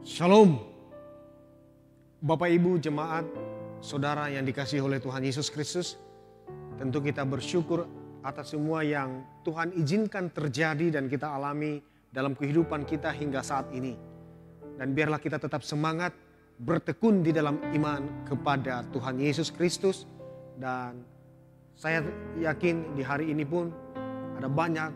Shalom, Bapak Ibu jemaat, saudara yang dikasihi oleh Tuhan Yesus Kristus. Tentu kita bersyukur atas semua yang Tuhan izinkan terjadi dan kita alami dalam kehidupan kita hingga saat ini. Dan biarlah kita tetap semangat bertekun di dalam iman kepada Tuhan Yesus Kristus. Dan saya yakin di hari ini pun ada banyak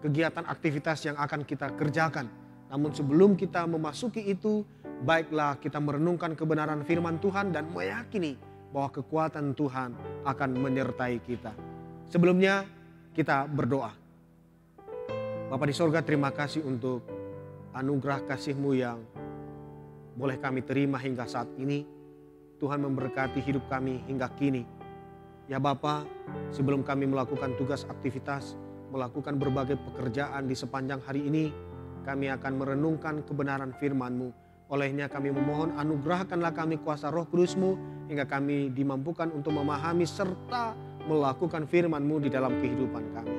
kegiatan aktivitas yang akan kita kerjakan. Namun sebelum kita memasuki itu, baiklah kita merenungkan kebenaran firman Tuhan dan meyakini bahwa kekuatan Tuhan akan menyertai kita. Sebelumnya kita berdoa. Bapa di sorga, terima kasih untuk anugerah kasih-Mu yang boleh kami terima hingga saat ini. Tuhan memberkati hidup kami hingga kini. Ya Bapa, sebelum kami melakukan tugas aktivitas, melakukan berbagai pekerjaan di sepanjang hari ini, kami akan merenungkan kebenaran firman-Mu. Olehnya kami memohon anugerahkanlah kami kuasa Roh Kudus-Mu hingga kami dimampukan untuk memahami serta melakukan firman-Mu di dalam kehidupan kami.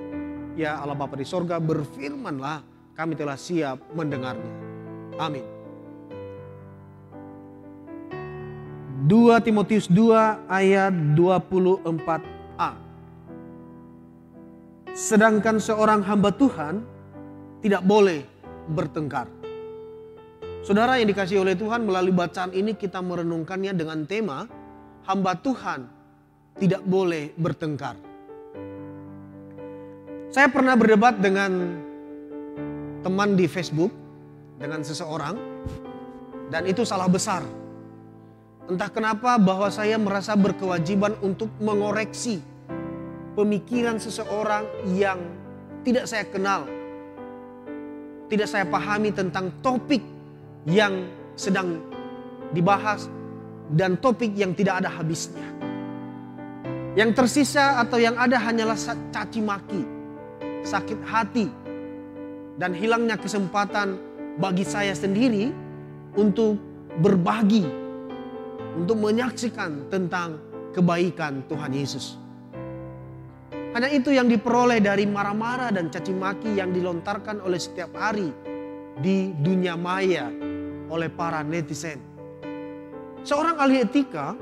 Ya Allah Bapa di sorga, berfirmanlah, kami telah siap mendengarnya. Amin. 2 Timotius 2 ayat 24a. Sedangkan seorang hamba Tuhan tidak boleh bertengkar. Saudara yang dikasihi oleh Tuhan, melalui bacaan ini kita merenungkannya dengan tema hamba Tuhan tidak boleh bertengkar. Saya pernah berdebat dengan teman di Facebook dengan seseorang, dan itu salah besar. Entah kenapa bahwa saya merasa berkewajiban untuk mengoreksi pemikiran seseorang yang tidak saya kenal, tidak saya pahami tentang topik yang sedang dibahas dan topik yang tidak ada habisnya. Yang tersisa atau yang ada hanyalah caci maki, sakit hati, dan hilangnya kesempatan bagi saya sendiri untuk berbagi, untuk menyaksikan tentang kebaikan Tuhan Yesus. Hanya itu yang diperoleh dari marah-marah dan caci maki yang dilontarkan oleh setiap hari di dunia maya oleh para netizen. Seorang ahli etika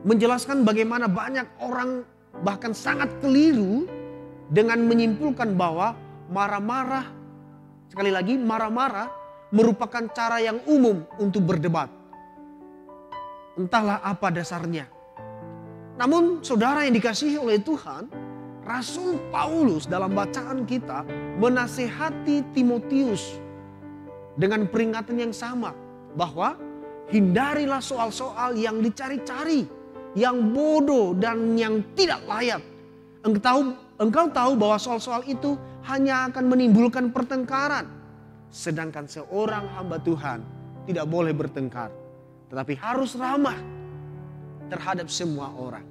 menjelaskan bagaimana banyak orang bahkan sangat keliru dengan menyimpulkan bahwa marah-marah, sekali lagi marah-marah merupakan cara yang umum untuk berdebat. Entahlah apa dasarnya. Namun saudara yang dikasihi oleh Tuhan, Rasul Paulus dalam bacaan kita menasihati Timotius dengan peringatan yang sama, bahwa hindarilah soal-soal yang dicari-cari, yang bodoh dan yang tidak layak. Engkau tahu bahwa soal-soal itu hanya akan menimbulkan pertengkaran. Sedangkan seorang hamba Tuhan tidak boleh bertengkar, tetapi harus ramah terhadap semua orang.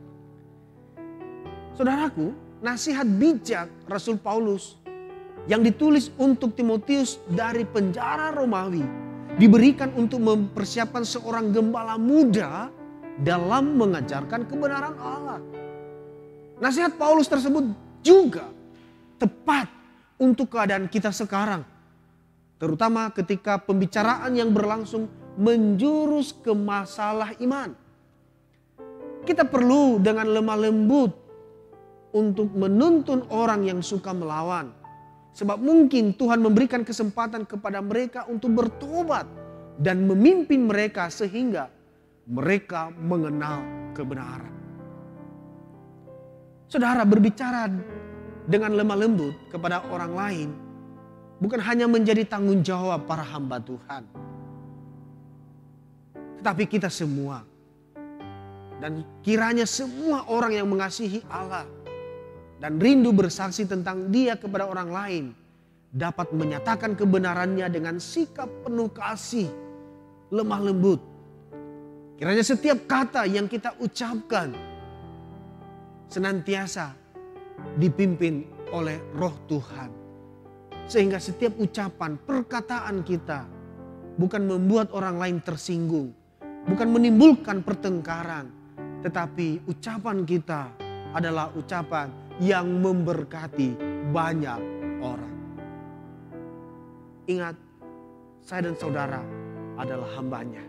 Saudaraku, nasihat bijak Rasul Paulus yang ditulis untuk Timotius dari penjara Romawi diberikan untuk mempersiapkan seorang gembala muda dalam mengajarkan kebenaran Allah. Nasihat Paulus tersebut juga tepat untuk keadaan kita sekarang, terutama ketika pembicaraan yang berlangsung menjurus ke masalah iman. Kita perlu dengan lemah lembut untuk menuntun orang yang suka melawan. Sebab mungkin Tuhan memberikan kesempatan kepada mereka untuk bertobat dan memimpin mereka sehingga mereka mengenal kebenaran. Saudara, berbicara dengan lemah lembut kepada orang lain bukan hanya menjadi tanggung jawab para hamba Tuhan, tetapi kita semua. Dan kiranya semua orang yang mengasihi Allah dan rindu bersaksi tentang Dia kepada orang lain dapat menyatakan kebenarannya dengan sikap penuh kasih, lemah lembut. Kiranya setiap kata yang kita ucapkan senantiasa dipimpin oleh Roh Tuhan. Sehingga setiap ucapan, perkataan kita bukan membuat orang lain tersinggung, bukan menimbulkan pertengkaran, tetapi ucapan kita adalah ucapan yang memberkati banyak orang. Ingat, saya dan saudara adalah hambanya.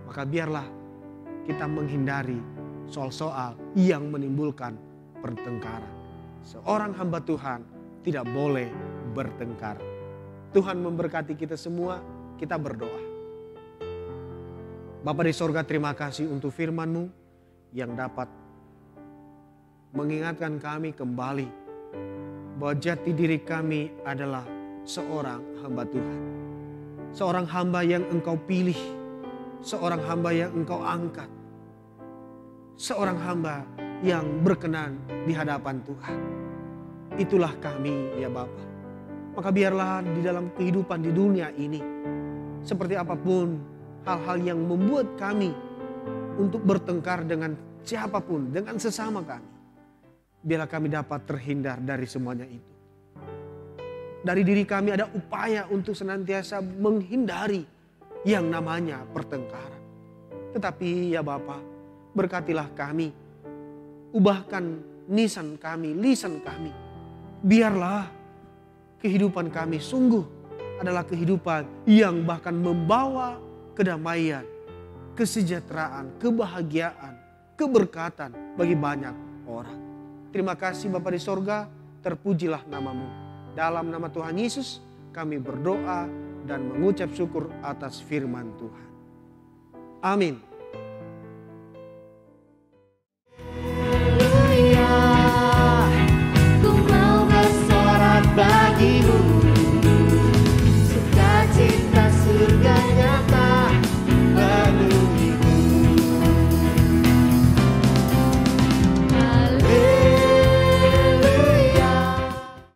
Maka biarlah kita menghindari soal-soal yang menimbulkan pertengkaran. Seorang hamba Tuhan tidak boleh bertengkar. Tuhan memberkati kita semua, kita berdoa. Bapa di sorga, terima kasih untuk firman-Mu yang dapat mengingatkan kami kembali bahwa jati diri kami adalah seorang hamba Tuhan. Seorang hamba yang Engkau pilih, seorang hamba yang Engkau angkat, seorang hamba yang berkenan di hadapan Tuhan. Itulah kami ya Bapa. Maka biarlah di dalam kehidupan di dunia ini, seperti apapun hal-hal yang membuat kami untuk bertengkar dengan siapapun, dengan sesama kami, biarlah kami dapat terhindar dari semuanya itu. Dari diri kami ada upaya untuk senantiasa menghindari yang namanya pertengkaran. Tetapi ya Bapa, berkatilah kami, ubahkan lisan kami. Biarlah kehidupan kami sungguh adalah kehidupan yang bahkan membawa kedamaian, kesejahteraan, kebahagiaan, keberkatan bagi banyak orang. Terima kasih Bapa di sorga, terpujilah nama-Mu. Dalam nama Tuhan Yesus kami berdoa dan mengucap syukur atas firman Tuhan. Amin.